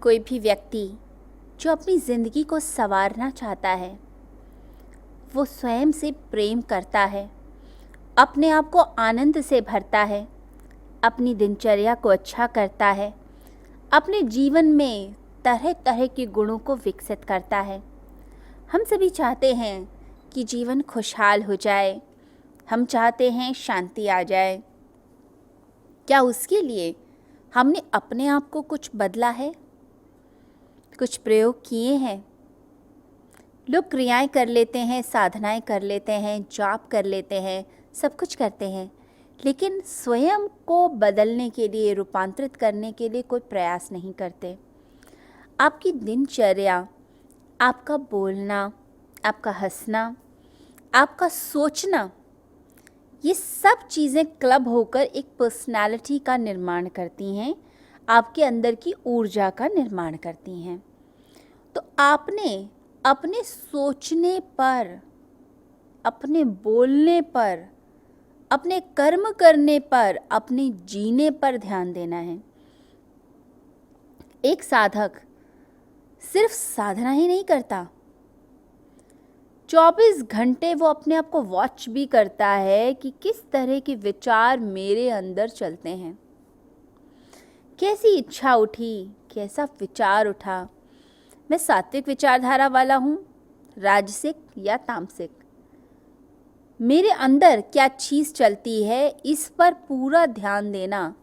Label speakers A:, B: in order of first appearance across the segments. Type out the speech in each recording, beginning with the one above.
A: कोई भी व्यक्ति जो अपनी ज़िंदगी को संवारना चाहता है, वो स्वयं से प्रेम करता है, अपने आप को आनंद से भरता है, अपनी दिनचर्या को अच्छा करता है, अपने जीवन में तरह तरह के गुणों को विकसित करता है। हम सभी चाहते हैं कि जीवन खुशहाल हो जाए, हम चाहते हैं शांति आ जाए। क्या उसके लिए हमने अपने आप को कुछ बदला है, कुछ प्रयोग किए हैं? लोग क्रियाएं कर लेते हैं, साधनाएं कर लेते हैं, जाप कर लेते हैं, सब कुछ करते हैं, लेकिन स्वयं को बदलने के लिए, रूपांतरित करने के लिए कोई प्रयास नहीं करते। आपकी दिनचर्या, आपका बोलना, आपका हंसना, आपका सोचना, ये सब चीज़ें क्लब होकर एक पर्सनालिटी का निर्माण करती हैं, आपके अंदर की ऊर्जा का निर्माण करती हैं। तो आपने अपने सोचने पर, अपने बोलने पर, अपने कर्म करने पर, अपने जीने पर ध्यान देना है। एक साधक सिर्फ साधना ही नहीं करता, 24 घंटे वो अपने आप को वॉच भी करता है कि किस तरह के विचार मेरे अंदर चलते हैं, कैसी इच्छा उठी, कैसा विचार उठा, मैं सात्विक विचारधारा वाला हूँ, राजसिक या तामसिक, मेरे अंदर क्या चीज़ चलती है, इस पर पूरा ध्यान देना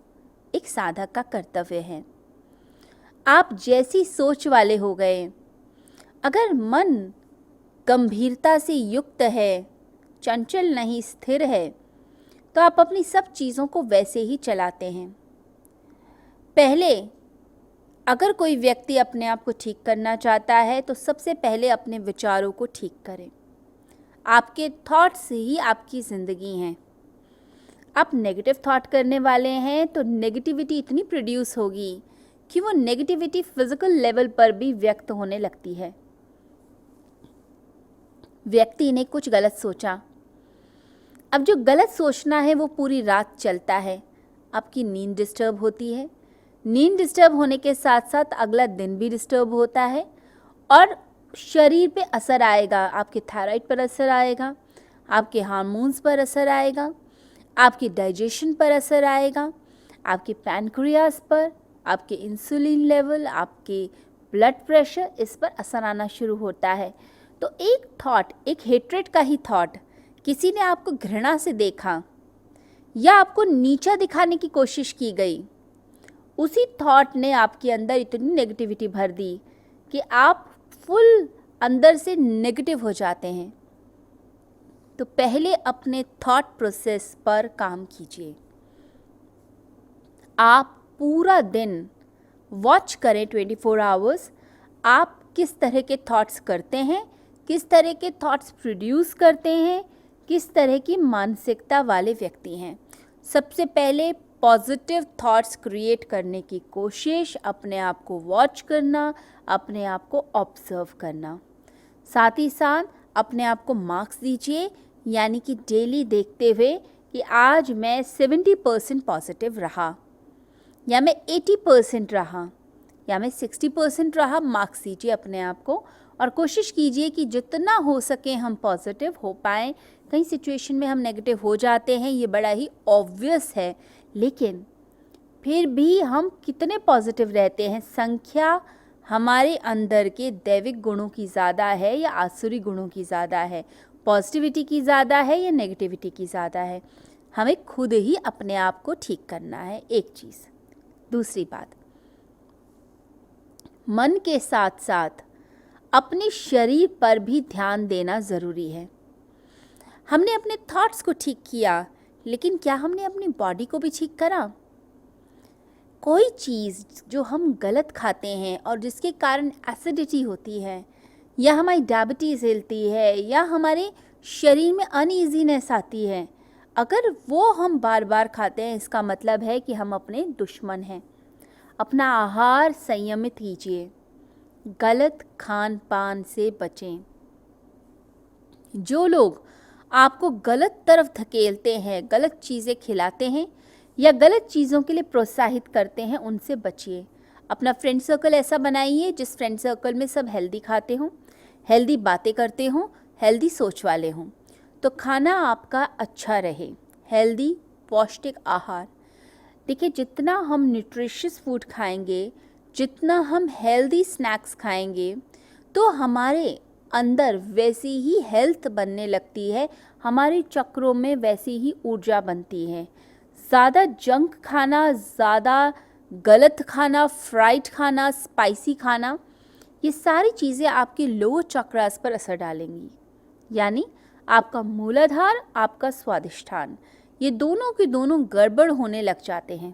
A: एक साधक का कर्तव्य है। आप जैसी सोच वाले हो गए, अगर मन गंभीरता से युक्त है, चंचल नहीं, स्थिर है, तो आप अपनी सब चीज़ों को वैसे ही चलाते हैं। पहले अगर कोई व्यक्ति अपने आप को ठीक करना चाहता है तो सबसे पहले अपने विचारों को ठीक करें। आपके थॉट्स ही आपकी ज़िंदगी हैं। आप नेगेटिव थॉट करने वाले हैं तो नेगेटिविटी इतनी प्रोड्यूस होगी कि वो नेगेटिविटी फिजिकल लेवल पर भी व्यक्त होने लगती है। व्यक्ति ने कुछ गलत सोचा, अब जो गलत सोचना है वो पूरी रात चलता है, आपकी नींद डिस्टर्ब होती है। नींद डिस्टर्ब होने के साथ साथ अगला दिन भी डिस्टर्ब होता है और शरीर पे असर आएगा, आपके थायराइड पर असर आएगा, आपके हार्मोन्स पर असर आएगा, आपके डाइजेशन पर असर आएगा, आपके पैनक्रियास पर, आपके इंसुलिन लेवल, आपके ब्लड प्रेशर, इस पर असर आना शुरू होता है। तो एक थॉट, एक हेट्रेड का ही थॉट, किसी ने आपको घृणा से देखा या आपको नीचा दिखाने की कोशिश की गई, उसी थॉट ने आपके अंदर इतनी नेगेटिविटी भर दी कि आप फुल अंदर से नेगेटिव हो जाते हैं। तो पहले अपने थॉट प्रोसेस पर काम कीजिए। आप पूरा दिन वॉच करें, 24 आवर्स, आप किस तरह के थॉट्स करते हैं, किस तरह के थॉट्स प्रोड्यूस करते हैं, किस तरह की मानसिकता वाले व्यक्ति हैं। सबसे पहले पॉजिटिव थॉट्स क्रिएट करने की कोशिश, अपने आप को वॉच करना, अपने आप को ऑब्जर्व करना। साथ ही साथ अपने आप को मार्क्स दीजिए, यानी कि डेली देखते हुए कि आज मैं 70% पॉजिटिव रहा, या मैं 80% रहा, या मैं 60% रहा। मार्क्स दीजिए अपने आप को और कोशिश कीजिए कि जितना हो सके हम पॉजिटिव हो पाएँ। कई सिचुएशन में हम नेगेटिव हो जाते हैं, ये बड़ा ही ऑब्वियस है, लेकिन फिर भी हम कितने पॉजिटिव रहते हैं। संख्या हमारे अंदर के दैविक गुणों की ज़्यादा है या आसुरी गुणों की ज़्यादा है, पॉजिटिविटी की ज़्यादा है या नेगेटिविटी की ज़्यादा है, हमें खुद ही अपने आप को ठीक करना है, एक चीज़। दूसरी बात, मन के साथ साथ अपने शरीर पर भी ध्यान देना ज़रूरी है। हमने अपने थॉट्स को ठीक किया, लेकिन क्या हमने अपनी बॉडी को भी ठीक करा? कोई चीज़ जो हम गलत खाते हैं और जिसके कारण एसिडिटी होती है, या हमारी डायबिटीज़ हिलती है, या हमारे शरीर में अनईजीनेस आती है, अगर वो हम बार बार खाते हैं, इसका मतलब है कि हम अपने दुश्मन हैं। अपना आहार संयमित कीजिए, गलत खान पान से बचें। जो लोग आपको गलत तरफ धकेलते हैं, गलत चीज़ें खिलाते हैं या गलत चीज़ों के लिए प्रोत्साहित करते हैं, उनसे बचिए। अपना फ्रेंड सर्कल ऐसा बनाइए जिस फ्रेंड सर्कल में सब हेल्दी खाते हों, हेल्दी बातें करते हों, हेल्दी सोच वाले हों, तो खाना आपका अच्छा रहे। हेल्दी पौष्टिक आहार, देखिए जितना हम न्यूट्रिशियस फूड खाएंगे, जितना हम हेल्दी स्नैक्स खाएंगे, तो हमारे अंदर वैसी ही हेल्थ बनने लगती है, हमारे चक्रों में वैसी ही ऊर्जा बनती है। ज़्यादा जंक खाना, ज़्यादा गलत खाना, फ्राइड खाना, स्पाइसी खाना, ये सारी चीज़ें आपके लोअर चक्रास पर असर डालेंगी। यानी आपका मूलाधार, आपका स्वादिष्ठान, ये दोनों के दोनों गड़बड़ होने लग जाते हैं।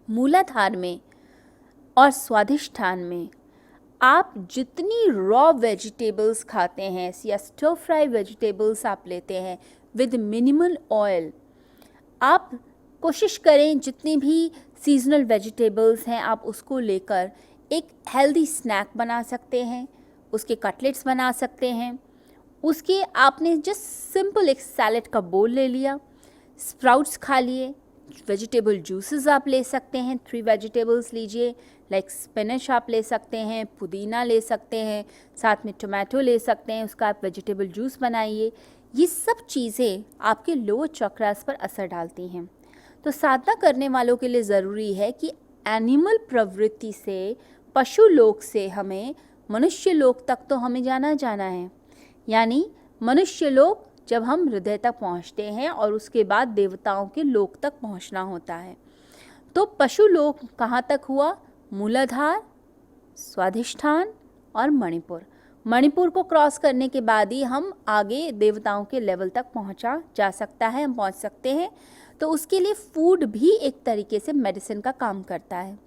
A: मूलाधार में और स्वादिष्ठान में आप जितनी रॉ वेजिटेबल्स खाते हैं या स्टर फ्राई वेजिटेबल्स आप लेते हैं विद मिनिमल ऑयल, आप कोशिश करें जितनी भी सीजनल वेजिटेबल्स हैं आप उसको लेकर एक हेल्दी स्नैक बना सकते हैं, उसके कटलेट्स बना सकते हैं। उसके आपने जस्ट सिंपल एक सैलेड का बोल ले लिया, स्प्राउट्स खा लिए, वेजिटेबल जूसेस आप ले सकते हैं, 3 वेजिटेबल्स लीजिए, लाइक स्पिनच आप ले सकते हैं, पुदीना ले सकते हैं, साथ में टोमेटो ले सकते हैं, उसका आप वेजिटेबल जूस बनाइए। ये सब चीज़ें आपके लोअर चक्रास पर असर डालती हैं। तो साधना करने वालों के लिए ज़रूरी है कि एनिमल प्रवृत्ति से, पशु लोक से हमें मनुष्य लोक तक तो हमें जाना है। यानी मनुष्य लोक जब हम हृदय तक पहुंचते हैं और उसके बाद देवताओं के लोक तक पहुंचना होता है। तो पशु लोक कहाँ तक हुआ? मूलाधार, स्वाधिष्ठान और मणिपुर। मणिपुर को क्रॉस करने के बाद ही हम आगे देवताओं के लेवल तक पहुंचा जा सकता है, हम पहुंच सकते हैं। तो उसके लिए फूड भी एक तरीके से मेडिसिन का काम करता है।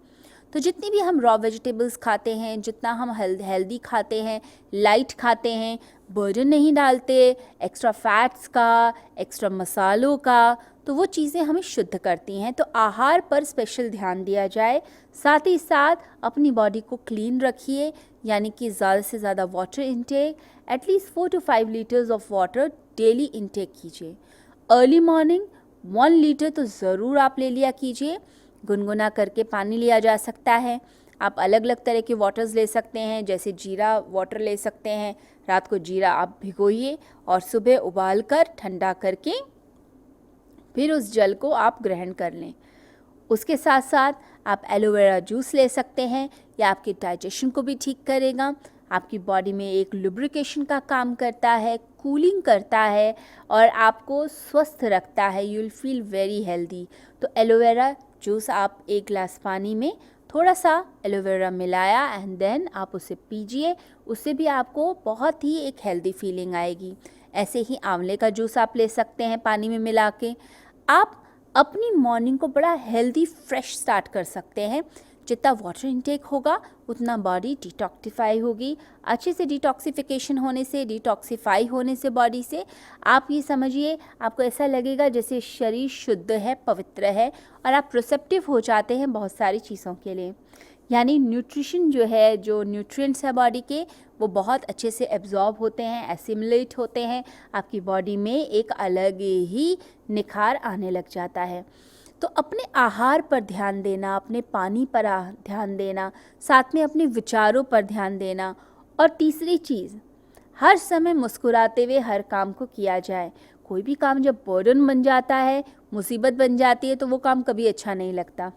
A: तो जितनी भी हम रॉ वेजिटेबल्स खाते हैं, जितना हम हेल्दी खाते हैं, लाइट खाते हैं, बर्डन नहीं डालते एक्स्ट्रा फैट्स का, एक्स्ट्रा मसालों का, तो वो चीज़ें हमें शुद्ध करती हैं। तो आहार पर स्पेशल ध्यान दिया जाए। साथ ही साथ अपनी बॉडी को क्लीन रखिए, यानी कि ज़्यादा से ज़्यादा water intake, at least 4 to 5 litres of water daily intake कीजिए। अर्ली मॉर्निंग 1 लीटर तो ज़रूर आप ले लिया कीजिए। गुनगुना करके पानी लिया जा सकता है। आप अलग अलग तरह के वाटर्स ले सकते हैं, जैसे जीरा वाटर ले सकते हैं। रात को जीरा आप भिगोइए और सुबह उबाल कर ठंडा करके फिर उस जल को आप ग्रहण कर लें। उसके साथ साथ आप एलोवेरा जूस ले सकते हैं, या आपके डाइजेशन को भी ठीक करेगा, आपकी बॉडी में एक लुब्रिकेशन का काम करता है, कूलिंग करता है और आपको स्वस्थ रखता है। You will feel very healthy. तो एलोवेरा जूस आप 1 गिलास पानी में थोड़ा सा एलोवेरा मिलाया एंड देन आप उसे पीजिए, उससे भी आपको बहुत ही एक हेल्दी फीलिंग आएगी। ऐसे ही आंवले का जूस आप ले सकते हैं पानी में मिला के। आप अपनी मॉर्निंग को बड़ा हेल्दी फ्रेश स्टार्ट कर सकते हैं। जितना वाटर इनटेक होगा उतना बॉडी डिटॉक्सिफाई होगी। अच्छे से डिटॉक्सिफिकेशन होने से, डिटॉक्सिफाई होने से बॉडी से आप ये समझिए आपको ऐसा लगेगा जैसे शरीर शुद्ध है, पवित्र है और आप रिसेप्टिव हो जाते हैं बहुत सारी चीज़ों के लिए। यानी न्यूट्रिशन जो है, जो न्यूट्रिएंट्स है बॉडी के, वो बहुत अच्छे से एब्जॉर्ब होते हैं, एसिमुलेट होते हैं। आपकी बॉडी में एक अलग ही निखार आने लग जाता है। तो अपने आहार पर ध्यान देना, अपने पानी पर ध्यान देना, साथ में अपने विचारों पर ध्यान देना। और तीसरी चीज़, हर समय मुस्कुराते हुए हर काम को किया जाए। कोई भी काम जब बर्डन बन जाता है, मुसीबत बन जाती है, तो वो काम कभी अच्छा नहीं लगता।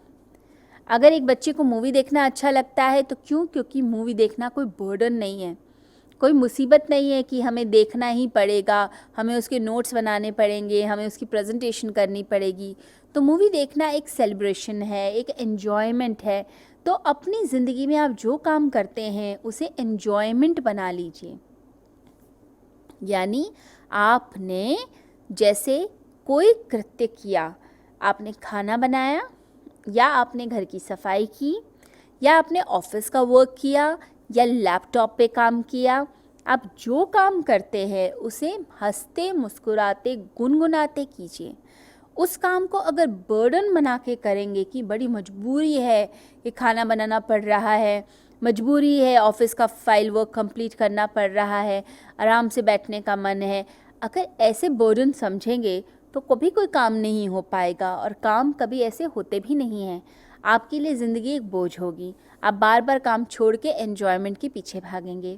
A: अगर एक बच्चे को मूवी देखना अच्छा लगता है तो क्यों? क्योंकि मूवी देखना कोई बर्डन नहीं है, कोई मुसीबत नहीं है कि हमें देखना ही पड़ेगा, हमें उसके नोट्स बनाने पड़ेंगे, हमें उसकी प्रेजेंटेशन करनी पड़ेगी। तो मूवी देखना एक सेलिब्रेशन है, एक एन्जॉयमेंट है। तो अपनी ज़िंदगी में आप जो काम करते हैं उसे एन्जॉयमेंट बना लीजिए। यानी आपने जैसे कोई कृत्य किया, आपने खाना बनाया, या आपने घर की सफाई की, या आपने ऑफिस का वर्क किया, या लैपटॉप पे काम किया, आप जो काम करते हैं उसे हंसते मुस्कुराते गुनगुनाते कीजिए। उस काम को अगर बर्डन बना के करेंगे कि बड़ी मजबूरी है कि खाना बनाना पड़ रहा है, मजबूरी है ऑफिस का फाइल वर्क कंप्लीट करना पड़ रहा है, आराम से बैठने का मन है, अगर ऐसे बर्डन समझेंगे तो कभी कोई काम नहीं हो पाएगा और काम कभी ऐसे होते भी नहीं हैं। आपके लिए ज़िंदगी एक बोझ होगी। आप बार बार काम छोड़ के एन्जॉयमेंट के पीछे भागेंगे।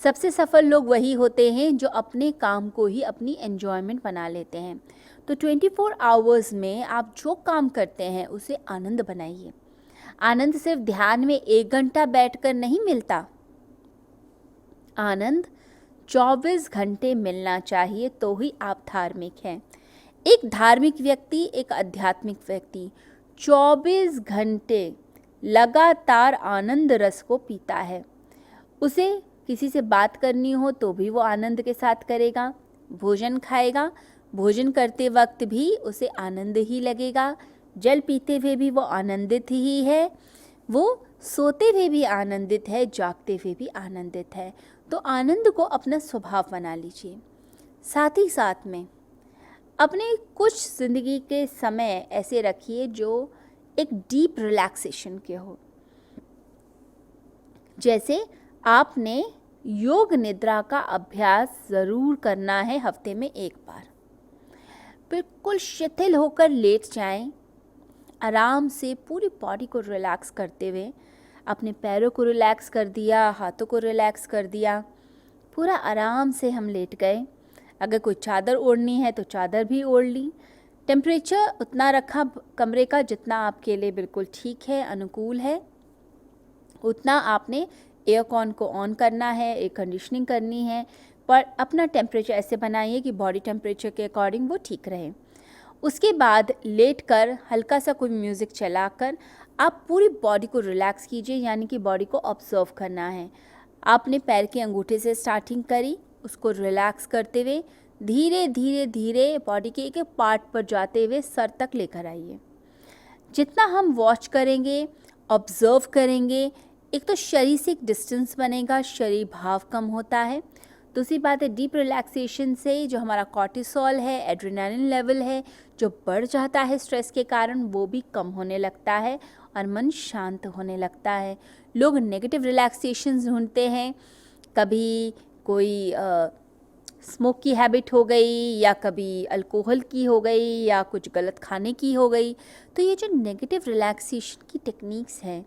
A: सबसे सफल लोग वही होते हैं जो अपने काम को ही अपनी एन्जॉयमेंट बना लेते हैं। तो 24 आवर्स में आप जो काम करते हैं उसे आनंद बनाइए। आनंद सिर्फ ध्यान में 1 घंटा बैठकर नहीं मिलता। आनंद 24 घंटे मिलना चाहिए, तो ही आप धार्मिक हैं। एक धार्मिक व्यक्ति, एक आध्यात्मिक व्यक्ति 24 घंटे लगातार आनंद रस को पीता है। उसे किसी से बात करनी हो तो भी वो आनंद के साथ करेगा। भोजन खाएगा, भोजन करते वक्त भी उसे आनंद ही लगेगा। जल पीते हुए भी वो आनंदित ही है। वो सोते हुए भी आनंदित है, जागते हुए भी आनंदित है। तो आनंद को अपना स्वभाव बना लीजिए। साथ ही साथ में अपने कुछ ज़िंदगी के समय ऐसे रखिए जो एक डीप रिलैक्सेशन के हो। जैसे आपने योग निद्रा का अभ्यास ज़रूर करना है हफ्ते में 1 बार। बिल्कुल शिथिल होकर लेट जाएं, आराम से पूरी बॉडी को रिलैक्स करते हुए। अपने पैरों को रिलैक्स कर दिया, हाथों को रिलैक्स कर दिया, पूरा आराम से हम लेट गए। अगर कोई चादर ओढ़नी है तो चादर भी ओढ़ ली। टेम्परेचर उतना रखा कमरे का जितना आपके लिए बिल्कुल ठीक है, अनुकूल है। उतना आपने एयरकॉन को ऑन करना है, एयर कंडीशनिंग करनी है, पर अपना टेम्परेचर ऐसे बनाइए कि बॉडी टेम्परेचर के अकॉर्डिंग वो ठीक रहे। उसके बाद लेटकर हल्का सा कोई म्यूज़िक चलाकर आप पूरी बॉडी को रिलैक्स कीजिए, यानी कि बॉडी को ऑब्जर्व करना है। आपने पैर के अंगूठे से स्टार्टिंग करी, उसको रिलैक्स करते हुए धीरे धीरे धीरे बॉडी के एक एक पार्ट पर जाते हुए सर तक लेकर आइए। जितना हम वॉच करेंगे, ऑब्जर्व करेंगे, एक तो शरीर से एक डिस्टेंस बनेगा, शरीर भाव कम होता है। दूसरी बात है, डीप रिलैक्सेशन से जो हमारा कॉर्टिसोल है, एड्रेनालिन लेवल है, जो बढ़ जाता है स्ट्रेस के कारण, वो भी कम होने लगता है और मन शांत होने लगता है। लोग नेगेटिव रिलैक्सेशन ढूंढते हैं, कभी कोई स्मोक की हैबिट हो गई, या कभी अल्कोहल की हो गई, या कुछ गलत खाने की हो गई। तो ये जो नेगेटिव रिलैक्सेशन की टेक्निक्स हैं,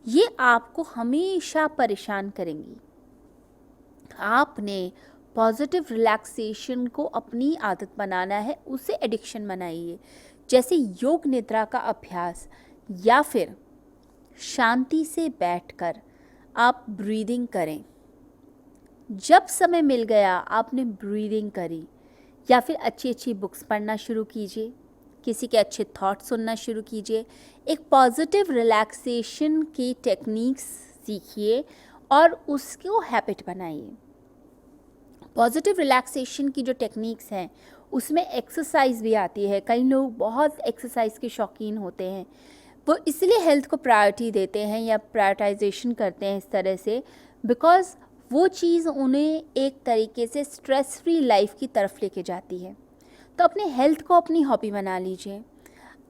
A: ये आपको हमेशा परेशान करेंगी। आपने पॉजिटिव रिलैक्सेशन को अपनी आदत बनाना है, उसे एडिक्शन बनाइए। जैसे योग निद्रा का अभ्यास, या फिर शांति से बैठकर आप ब्रीदिंग करें। जब समय मिल गया आपने ब्रीदिंग करी, या फिर अच्छी अच्छी बुक्स पढ़ना शुरू कीजिए, किसी के अच्छे थॉट सुनना शुरू कीजिए। एक पॉजिटिव रिलैक्सेशन की टेक्निक्स सीखिए और उसको हैबिट बनाइए। पॉजिटिव रिलैक्सेशन की जो टेक्निक्स हैं उसमें एक्सरसाइज भी आती है। कई लोग बहुत एक्सरसाइज के शौकीन होते हैं, वो इसलिए हेल्थ को प्रायोरिटी देते हैं या प्रायोरिटाइजेशन करते हैं इस तरह से, बिकॉज़ वो चीज़ उन्हें एक तरीके से स्ट्रेस फ्री लाइफ की तरफ लेके जाती है। तो अपने हेल्थ को अपनी हॉबी बना लीजिए,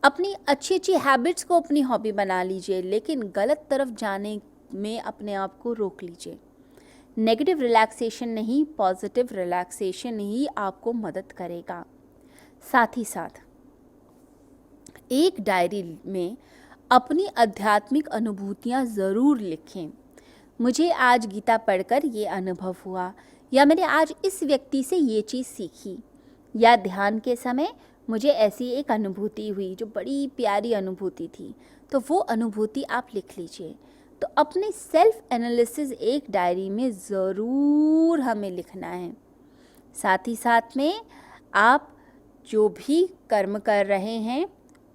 A: अपनी अच्छी अच्छी हैबिट्स को अपनी हॉबी बना लीजिए, लेकिन गलत तरफ जाने में अपने आप को रोक लीजिए। नेगेटिव रिलैक्सेशन नहीं, पॉजिटिव रिलैक्सेशन ही आपको मदद करेगा। साथ ही साथ एक डायरी में अपनी आध्यात्मिक अनुभूतियाँ ज़रूर लिखें। मुझे आज गीता पढ़कर ये अनुभव हुआ, या मैंने आज इस व्यक्ति से ये चीज़ सीखी, या ध्यान के समय मुझे ऐसी एक अनुभूति हुई जो बड़ी प्यारी अनुभूति थी। तो वो अनुभूति आप लिख लीजिए। तो अपने सेल्फ एनालिसिस एक डायरी में ज़रूर हमें लिखना है। साथ ही साथ में आप जो भी कर्म कर रहे हैं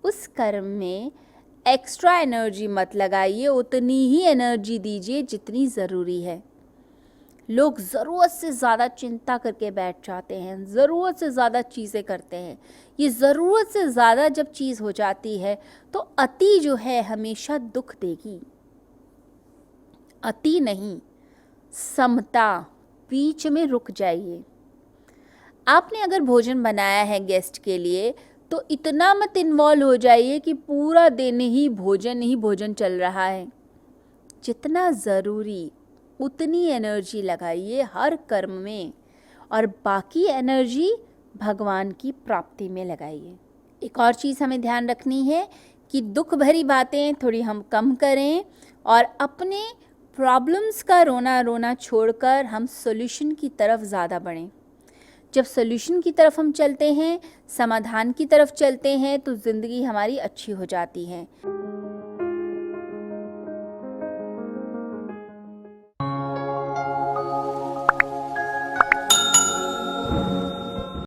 A: उस कर्म में एक्स्ट्रा एनर्जी मत लगाइए, उतनी ही एनर्जी दीजिए जितनी ज़रूरी है। लोग ज़रूरत से ज़्यादा चिंता करके बैठ जाते हैं, ज़रूरत से ज़्यादा चीज़ें करते हैं। ये ज़रूरत से ज़्यादा जब चीज़ हो जाती है तो अति जो है हमेशा दुख देगी। अति नहीं, समता, बीच में रुक जाइए। आपने अगर भोजन बनाया है गेस्ट के लिए तो इतना मत इन्वॉल्व हो जाइए कि पूरा दिन ही भोजन चल रहा है। जितना ज़रूरी उतनी एनर्जी लगाइए हर कर्म में, और बाकी एनर्जी भगवान की प्राप्ति में लगाइए। एक और चीज़ हमें ध्यान रखनी है कि दुख भरी बातें थोड़ी हम कम करें और अपने प्रॉब्लम्स का रोना रोना छोड़कर हम सॉल्यूशन की तरफ ज़्यादा बढ़ें। जब सॉल्यूशन की तरफ हम चलते हैं, समाधान की तरफ चलते हैं, तो ज़िंदगी हमारी अच्छी हो जाती है।